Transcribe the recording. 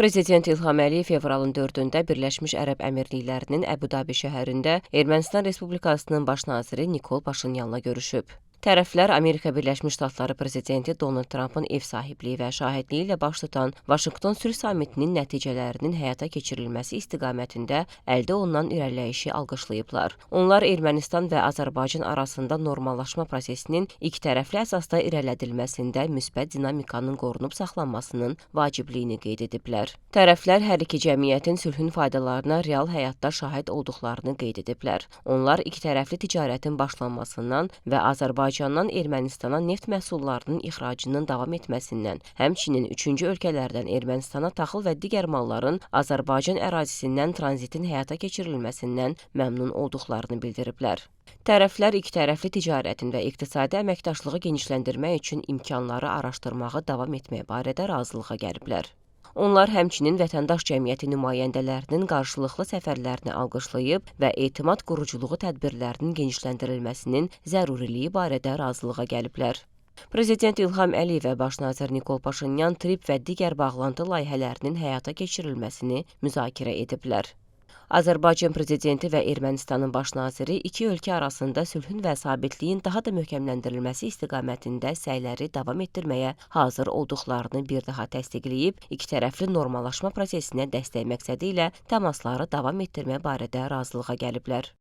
Prezident İlham Əliyev fevralın 4-də Birləşmiş Ərəb Əmirliklərinin Əbu-Dabi şəhərində Ermənistan Respublikasının baş naziri Nikol Paşinyanla görüşüb. Tərəflər Amerika Birləşmiş Ştatları prezidenti Donald Trampın ev sahibliyi və şahidliyi ilə baş tutan Vaşinqton sülh sammitinin nəticələrinin həyata keçirilməsi istiqamətində əldə olunan irəliləyişi alqışlayıblar. Onlar Ermənistan və Azərbaycan arasında normallaşma prosesinin ikitərəfli əsasda irələdilməsində müsbət dinamikanın qorunub saxlanmasının vacibliyini qeyd ediblər. Tərəflər hər iki cəmiyyətin sülhün faydalarına real həyatda şahid olduqlarını qeyd ediblər. Onlar ikitərəfli ticarətin başlanmasından və Azərbaycandan Ermənistana neft məhsullarının ixracının davam etməsindən, həmçinin üçüncü ölkələrdən Ermənistana taxıl və digər malların Azərbaycan ərazisindən tranzitin həyata keçirilməsindən məmnun olduqlarını bildiriblər. Tərəflər ikitərəfli ticarətin və iqtisadi əməkdaşlığı genişləndirmək üçün imkanları araşdırmağı davam etmək barədə razılığa gəliblər. Onlar həmçinin vətəndaş cəmiyyəti nümayəndələrinin qarşılıqlı səfərlərini alqışlayıb və etimad quruculuğu tədbirlərinin genişləndirilməsinin zəruriliyi barədə razılığa gəliblər. Prezident İlham Əliyev və baş nazir Nikol Paşinyan trip və digər bağlantı layihələrinin həyata keçirilməsini müzakirə ediblər. Azərbaycan prezidenti və Ermənistanın baş naziri iki ölkə arasında sülhün və sabitliyin daha da möhkəmləndirilməsi istiqamətində səyləri davam etdirməyə hazır olduqlarını bir daha təsdiqləyib, ikitərəfli normallaşma prosesinə dəstək məqsədi ilə təmasları davam etdirmək barədə razılığa gəliblər.